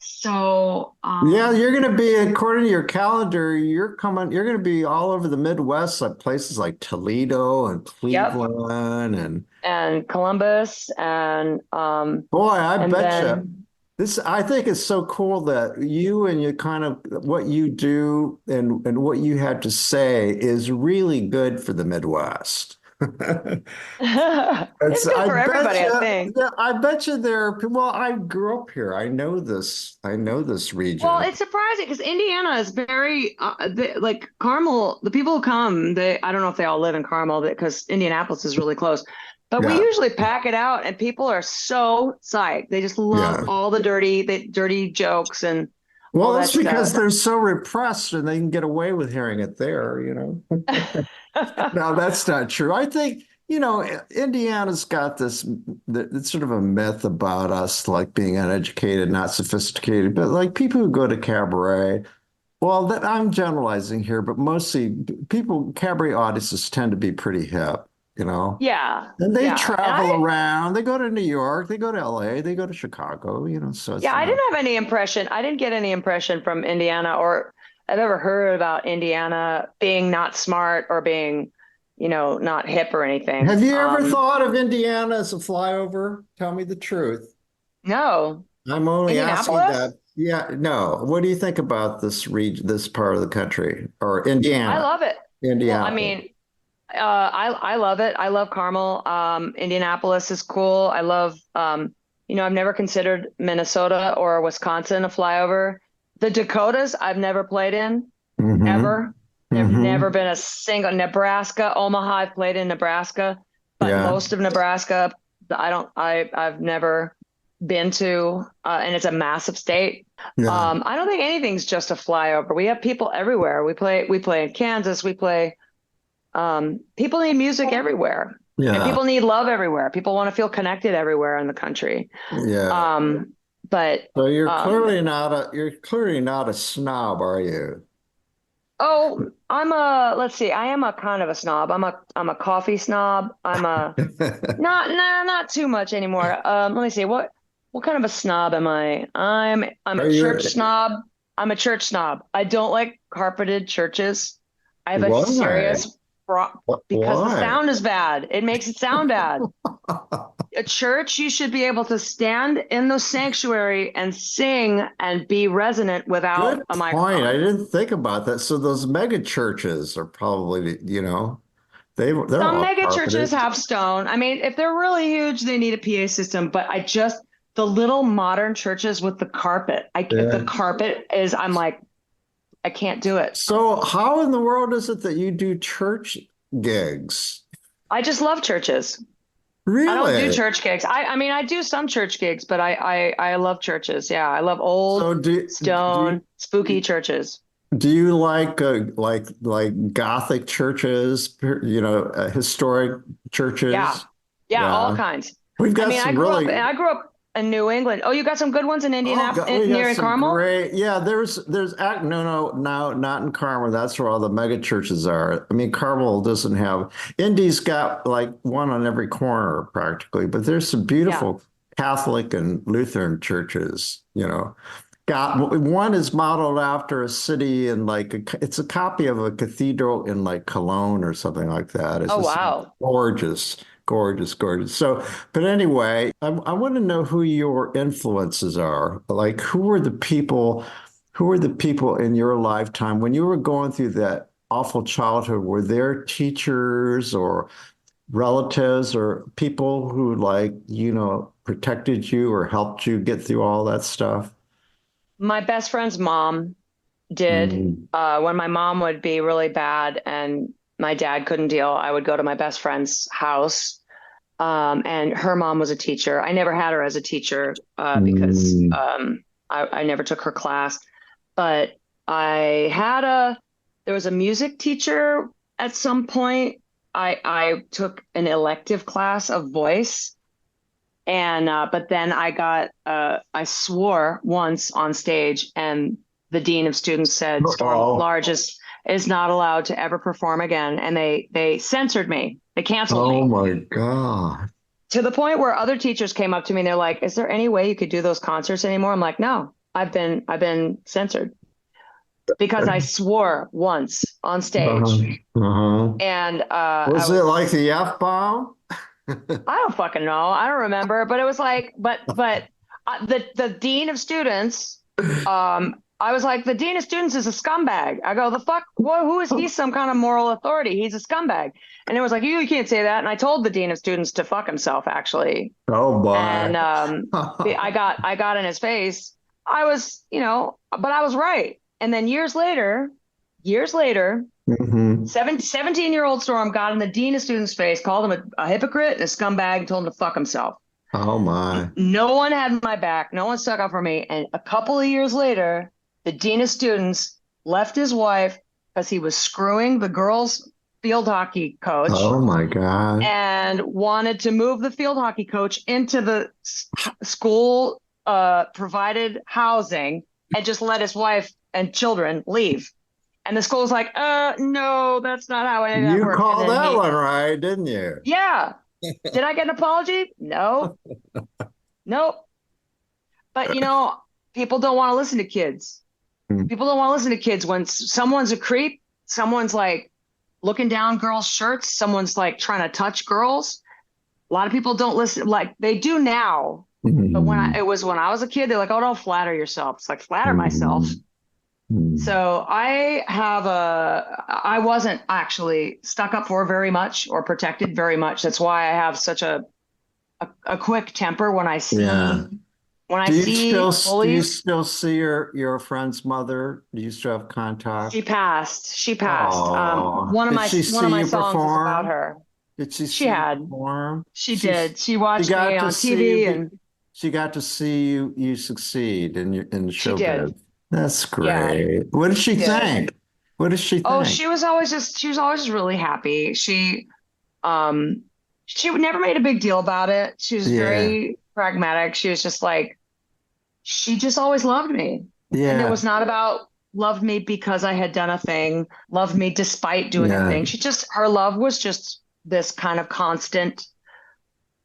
So yeah, you're going to be, according to your calendar, you're going to be all over the Midwest, like places like Toledo and Cleveland and Columbus and boy, I bet you. I think it's so cool that you and you kind of what you do and what you had to say is really good for the Midwest. It's good I for bet everybody, I you, think. yeah, I bet you there are people. Well, I grew up here. I know this Well, region. it's surprising because Indiana is very like Carmel. The people who come, they I don't know if they all live in Carmel because Indianapolis is really close. But we Yeah, usually pack it out, and people are so psyched. They just love yeah. all the dirty jokes and all Well, that it's because stuff. they're so repressed and they can get away with hearing it there, No, that's not true. I think, Indiana's got it's sort of a myth about us like being uneducated, not sophisticated, but like people who go to cabaret. Well, I'm generalizing here, but mostly cabaret audiences tend to be pretty hip, you know. Yeah, And they yeah, and travel around. They go to New York, they go to LA, they go to Chicago, so it's I not. didn't have any impression. I didn't get any impression from Indiana, or I've ever heard about Indiana being not smart or being, not hip or anything. Have you ever thought of Indiana as a flyover? Tell me the truth. No, I'm only asking Indianapolis. that. Yeah, no. What do you think about this region, this part of the country, or I Indiana, love it. Well, I Indianapolis? mean, I love it. I love Carmel. Indianapolis is cool. I love I've never considered Minnesota or Wisconsin a flyover. The Dakotas I've never played in Mm-hmm. ever. There've Mm-hmm. never been a single Nebraska, Omaha. I've played in Nebraska, but Yeah. most of Nebraska, I've never been to, and it's a massive state. Yeah. I don't think anything's just a flyover. We have people everywhere. We play in Kansas. People need music everywhere, and Yeah. people need love everywhere. People want to feel connected everywhere in the country. Yeah. Um, but So um, you're clearly not a snob, are you? oh, let's see, I am a kind of a snob. I'm a coffee snob. I'm a not too much anymore. Let me see, what kind of a snob am I? I'm a Are church you? snob. I'm a church snob. I don't like carpeted churches. I have a Why? serious because the Why? sound is bad. It makes it sound bad. A church, you should be able to stand in the sanctuary and sing and be resonant without Good a point. I microphone. didn't think about that. So those mega churches are probably, they're Some all mega churches carpeted. have stone. I mean, if they're really huge, they need a PA system, but the little modern churches with the carpet, if the Yeah. carpet is, I'm like, I can't do it. So how in the world is it that you do church gigs? I just love churches. I don't do Really? church gigs. I mean, I do some church gigs, but I love churches. Yeah, I love So old, do stone, spooky churches. do you like Gothic churches, historic Yeah. churches? Yeah, all Yeah. kinds. We've I got mean, some really I grew up in New England. Oh, you got some good ones in Oh God, Indianapolis, we got near in some Carmel? great. Yeah, no, not in Carmel. That's where all the mega churches are. I mean, Carmel doesn't have. Indy's got like one on every corner practically, but there's some Yeah. beautiful Catholic and Lutheran churches. Got one is modeled after a city in it's a copy of a cathedral in like Cologne or something like that. It's Oh, just wow. gorgeous, gorgeous, gorgeous. So, but anyway, I want to know who your influences are. Like, who were the people in your lifetime when you were going through that awful childhood? Were there teachers or relatives or people who protected you or helped you get through all that stuff? My best friend's mom did. Mm. When my mom would be really bad and my dad couldn't deal, I would go to my best friend's house. And her mom was a teacher. I never had her as a teacher because Mm. I never took her class. But there was a music teacher at some point. I took an elective class of voice. And but then I swore once on stage, and the dean of students said Storm Oh, Large is not allowed to ever perform again, and they censored me. They canceled oh me my God. to the point where other teachers came up to me and they're like, "Is there any way you could do those concerts anymore?" I'm like, "No, I've been censored because I swore once on Uh-huh. stage." Uh-huh. And Was it like the F-bomb? I don't fucking know. I don't remember, but it was like, but the dean of students, I was like, the dean of students is a scumbag. I go, the fuck? Well, who is he? Some kind of moral authority? He's a scumbag. And it was like, you can't say that. And I told the dean of students to fuck himself, actually. Oh boy. And I got in his face. I was, but I was right. And then years later, 17-year-old Storm got in the dean of students' face, called him a hypocrite and a scumbag, and told him to fuck himself. Oh my. No one had my back. No one stuck up for me. And a couple of years later, the dean of students left his wife because he was screwing the girls' field hockey coach. Oh my God. And wanted to move the field hockey coach into the school provided housing and just let his wife and children leave. And the school was like, no, that's not how it You worked. called that one right, didn't you? Yeah. Did I get an apology? No. Nope. But people don't want to listen to kids. People don't want to listen to kids when someone's a creep, someone's like looking down girls' shirts, someone's like trying to touch girls. A lot of people don't listen, like they do now. But when I was a kid, they're like, oh, don't flatter yourself. It's like, flatter myself. So I wasn't actually stuck up for very much or protected very much. That's why I have such a quick temper when I see Do you still see your friend's mother? Do you still have contact? She passed. Oh. One of my songs perform? is about her. Did she perform? She did. She watched me on TV and she got to see you succeed in the show. She did. That's great. Yeah. What did she think? What did she think? Oh, she was always just really happy. She never made a big deal about it. She was very pragmatic. She was just like, she just always loved me. Yeah. And it was not about loved me because I had done a thing, loved me despite doing a thing. Her love was just this kind of constant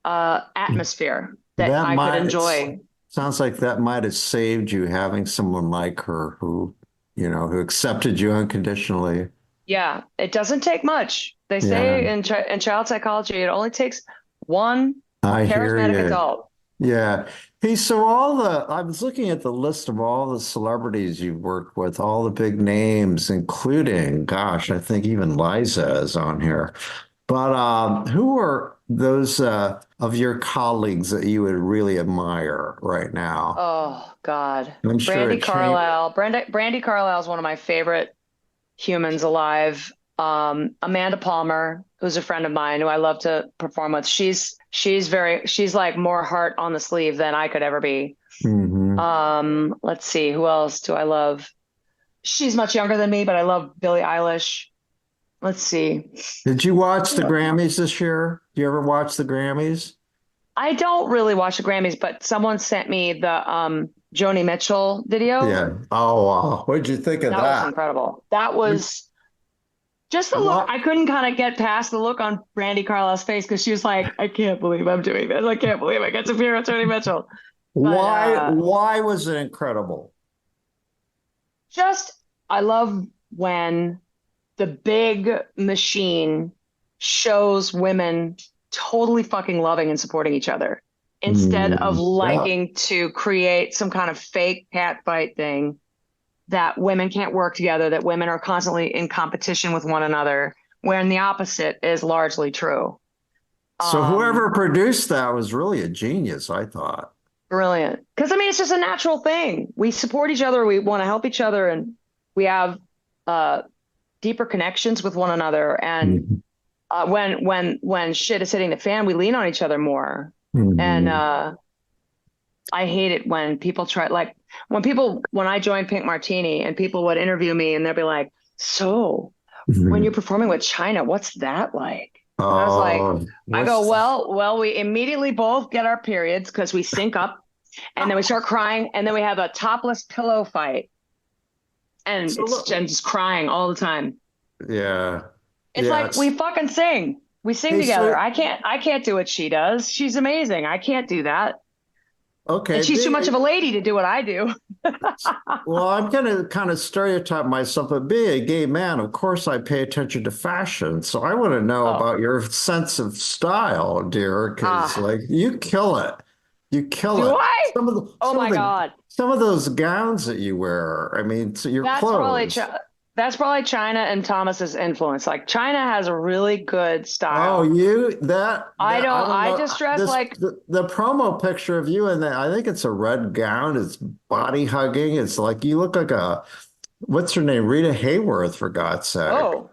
atmosphere that I could enjoy. Sounds like that might have saved you, having someone like her who accepted you unconditionally. Yeah, it doesn't take much. They say in child psychology, it only takes one charismatic adult. Yeah. Hey, so I was looking at the list of all the celebrities you've worked with, all the big names, including, gosh, I think even Liza is on here. But who are those of your colleagues that you would really admire right now? Oh, God. I'm sure Brandi Carlile. Brandi Carlile is one of my favorite humans alive. Amanda Palmer, who's a friend of mine who I love to perform with. She's like more heart on the sleeve than I could ever be. Let's see, who else do I love? She's much younger than me, but I love Billie Eilish. Let's see. Did you watch the Grammys this year? Do you ever watch the Grammys? I don't really watch the Grammys, but someone sent me the Joni Mitchell video. Yeah. Oh, wow. What did you think of that? That was incredible. That was just the look. I couldn't kind of get past the look on Brandi Carlile's face because she was like, I can't believe I'm doing this. I can't believe I get to appear with Joni Mitchell. But, why was it incredible? I love when the big machine shows women totally fucking loving and supporting each other instead of liking to create some kind of fake catfight thing that women can't work together, that women are constantly in competition with one another, when the opposite is largely true. So whoever produced that was really a genius, I thought. Brilliant. Because, it's just a natural thing. We support each other. We want to help each other. And we have deeper connections with one another. And when shit is hitting the fan, we lean on each other more. And I hate it when people try, like when I joined Pink Martini and people would interview me and they'll be like, so when you're performing with China, what's that like? And I was like, I go, well, we immediately both get our periods because we sync up and then we start crying and then we have a topless pillow fight and I'm just crying all the time. Yeah. It's like we fucking sing. We sing together. I can't do what she does. She's amazing. I can't do that. Okay. And she's too much of a lady to do what I do. Well, I'm going to kind of stereotype myself, but being a gay man, of course, I pay attention to fashion. So I want to know about your sense of style, dear, because you kill it. You kill Do it. I? Oh my God. Some of those gowns that you wear. I mean, so your That's clothes. that's probably China and Thomas's influence. Like China has a really good style. Oh, I don't know. just dress This like the promo picture of you in that. I think it's a red gown. It's body hugging. It's like you look like what's her name? Rita Hayworth, for God's sake. oh,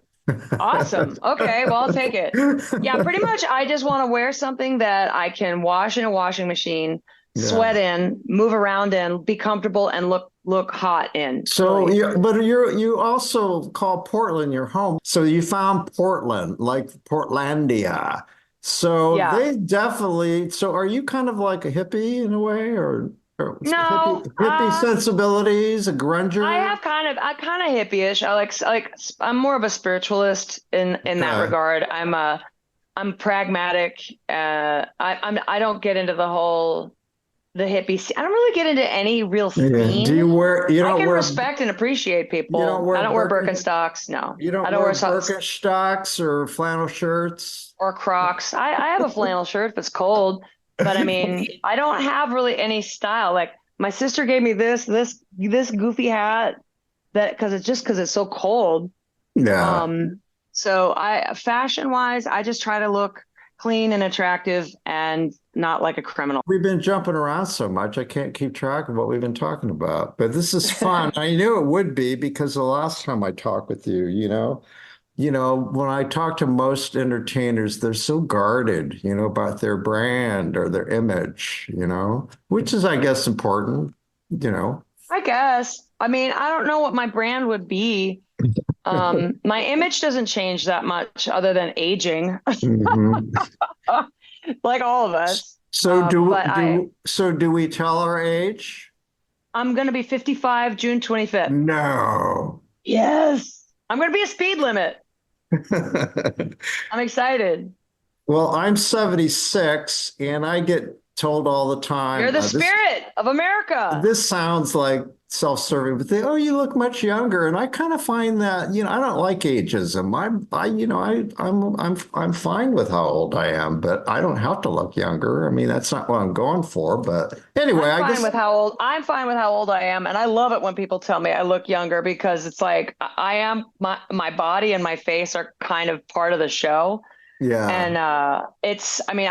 awesome. Okay, well, I'll take it. Yeah, pretty much I just want to wear something that I can wash in a washing machine, sweat in, move around in, be comfortable, and look hot in. So, really. but you also call Portland your home. So you found Portland, like Portlandia. So Yeah. they definitely. So are you kind of like a hippie in a way, or No, hippie sensibilities, a grunger? I kind of hippie-ish. I like I'm more of a spiritualist in that regard. I'm pragmatic. I don't get into the hippie scene. I don't really get into any real scene. Do you wear? You don't I can wear, respect and appreciate people. You don't wear I don't wear Birkenstocks. No, You don't I don't wear wear socks Birkenstocks or flannel shirts or Crocs. I have a flannel shirt if it's cold, but I mean, I don't have really any style. Like my sister gave me this goofy hat because it's so cold. Yeah. So fashion wise, I just try to look clean and attractive and not like a criminal. We've been jumping around so much, I can't keep track of what we've been talking about. But this is fun. I knew it would be because the last time I talked with you, when I talk to most entertainers, they're so guarded, about their brand or their image, which is, I guess, important. I guess. I mean, I don't know what my brand would be. My image doesn't change that much other than aging, like all of us. So do we tell our age? I'm going to be 55 June 25th. No. Yes. I'm going to be a speed limit. I'm excited. Well, I'm 76 and I get told all the time. You're the spirit of America. This sounds like self-serving, but you look much younger, and I kind of find that I don't like ageism. I'm fine with how old I am, but I don't have to look younger. I mean, that's not what I'm going for. But anyway, I'm fine with how old I am, and I love it when people tell me I look younger because it's like I am my body and my face are kind of part of the show. Yeah. And I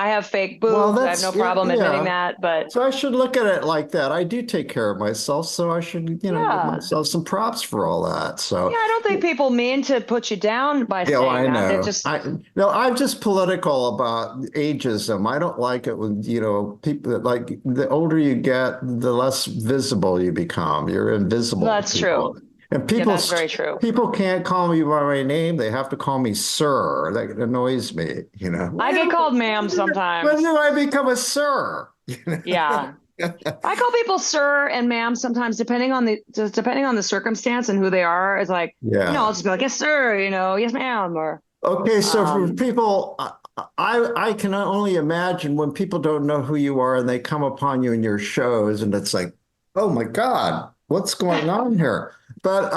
have fake boobs. I have no problem admitting that, but so I should look at it like that. I do take care of myself, so I should, give myself some props for all that. So yeah, I don't think people mean to put you down by saying I know. that. I'm just political about ageism. I don't like it when, people like the older you get, the less visible you become. You're invisible. That's true. And that's very true. People can't call me by my name. They have to call me sir. That annoys me, I get called ma'am sometimes. When do I become a sir? Yeah. I call people sir and ma'am sometimes, depending on the circumstance and who they are. It's like, I'll just be like, yes, sir, yes, ma'am. Or okay, so for people, I can only imagine when people don't know who you are and they come upon you in your shows, and it's like, oh my God, what's going on here? But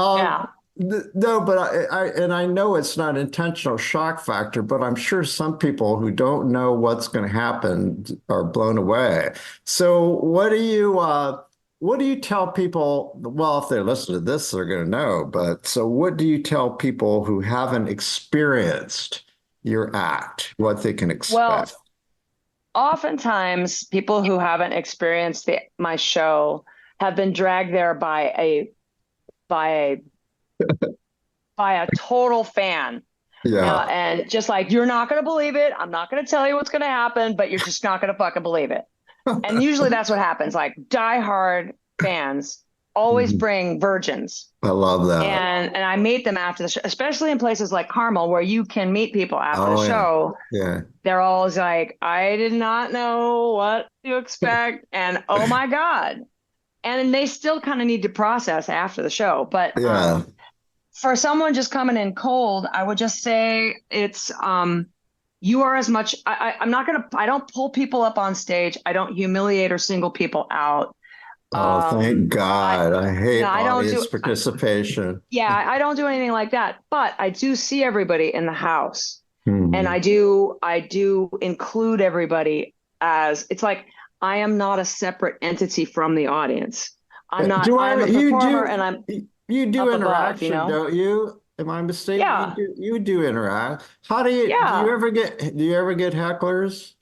no, but I know it's not intentional shock factor, but I'm sure some people who don't know what's going to happen are blown away. So what do you tell people? Well, if they listen to this, they're going to know. But so what do you tell people who haven't experienced your act, what they can expect? Well, oftentimes people who haven't experienced my show have been dragged there by a total fan. Yeah. And just like, you're not going to believe it. I'm not going to tell you what's going to happen, but you're just not going to fucking believe it. And usually that's what happens. Like diehard fans always bring virgins. I love that. And I meet them after the show, especially in places like Carmel where you can meet people after the show. Yeah. They're always like, I did not know what to expect. And oh my God. And they still kind of need to process after the show. But for someone just coming in cold, I would just say it's you are as much. I don't pull people up on stage. I don't humiliate or single people out. Oh, thank God. I hate audience participation. Yeah, I don't do anything like that. But I do see everybody in the house. And I do include everybody as it's like I am not a separate entity from the audience. I'm I'm a performer, and I'm you do up interaction, above, don't you? Am I mistaken? Yeah. You do interact. How do you Yeah. do you ever get hecklers?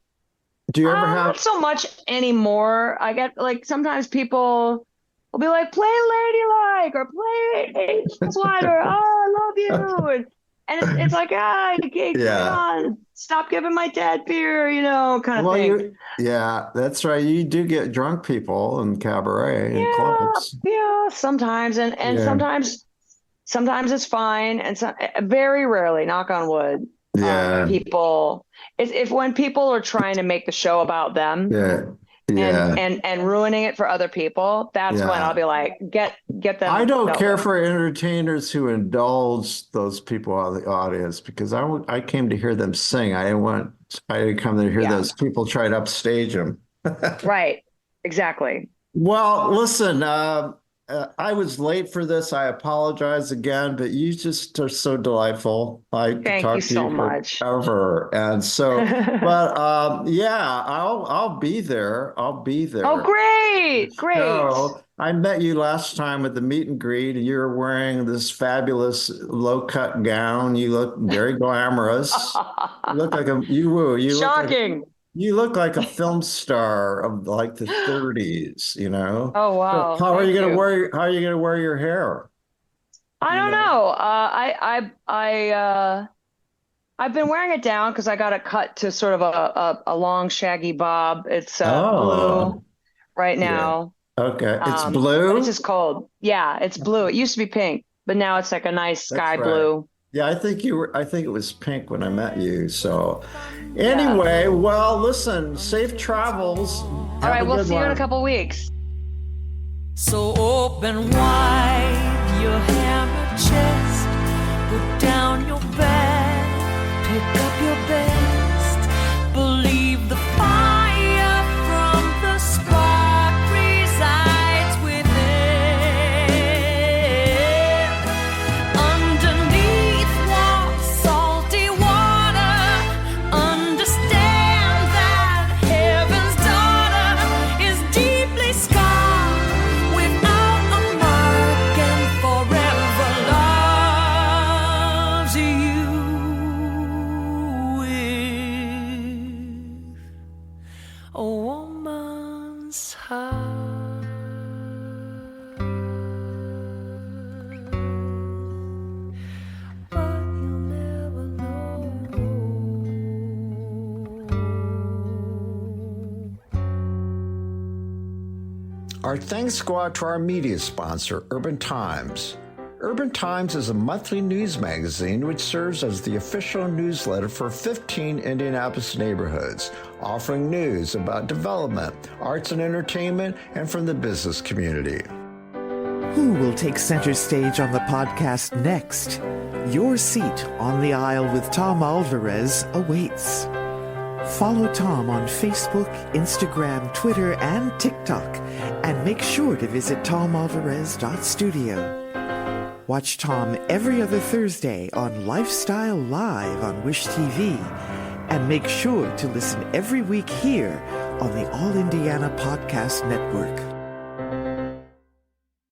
Do you ever have Not so much anymore. I get like sometimes people will be like, play ladylike or play Slider. Oh, I love you. And it's like, come Yeah. on, stop giving my dad beer, kind of Well, thing. yeah, that's right. You do get drunk people in cabaret and Yeah, clubs. yeah, sometimes, and Yeah. sometimes it's fine, and very rarely, knock on wood, Yeah. people. If when people are trying to make the show about them Yeah. and Yeah. and ruining it for other people, that's when I'll Yeah. be like, get I them don't dealt care with. for entertainers who indulge those people out of the audience because I came to hear them sing. I didn't come to hear Yeah, those people try to upstage them. right, exactly. Well, listen, I was late for this. I apologize again, but you just are so delightful. I could Thank you talk to so you much. forever. And so, but yeah, I'll be there. I'll be Oh, there. great, great. So I met you last time at the meet and greet, and you were wearing this fabulous low-cut gown. You look very glamorous. You look like Shocking. you look like a film star of like the 30s, you know? Oh, So wow. Thank you. how are you gonna wear your hair? I You don't know? know. I've been wearing it down because I got it cut to sort of a long shaggy bob. It's Oh, blue right yeah. now. Okay. It's But it's blue? just cold. Yeah, it's blue. It used to be pink, but now it's like a nice That's sky right. blue. Yeah, I think it was pink when I met you. So Yeah. anyway, well, listen, safe travels. All Have right, a we'll good see you in a one. couple weeks. So open wide your hammer chest, put down your bag, pick up your best, believe the fire from the spark resides within. Underneath warm, salty water, understand that heaven's daughter is deeply scarred without a mark and forever loves you with a woman's heart. But you'll never know. Our thanks go out to our media sponsor, Urban Times. Urban Times is a monthly news magazine which serves as the official newsletter for 15 Indianapolis neighborhoods, offering news about development, arts and entertainment, and from the business community. Who will take center stage on the podcast next? Your seat on the aisle with Tom Alvarez awaits. Follow Tom on Facebook, Instagram, Twitter, and TikTok, and make sure to visit tomalvarez.studio. Watch Tom every other Thursday on Lifestyle Live on Wish TV, and make sure to listen every week here on the All Indiana Podcast Network.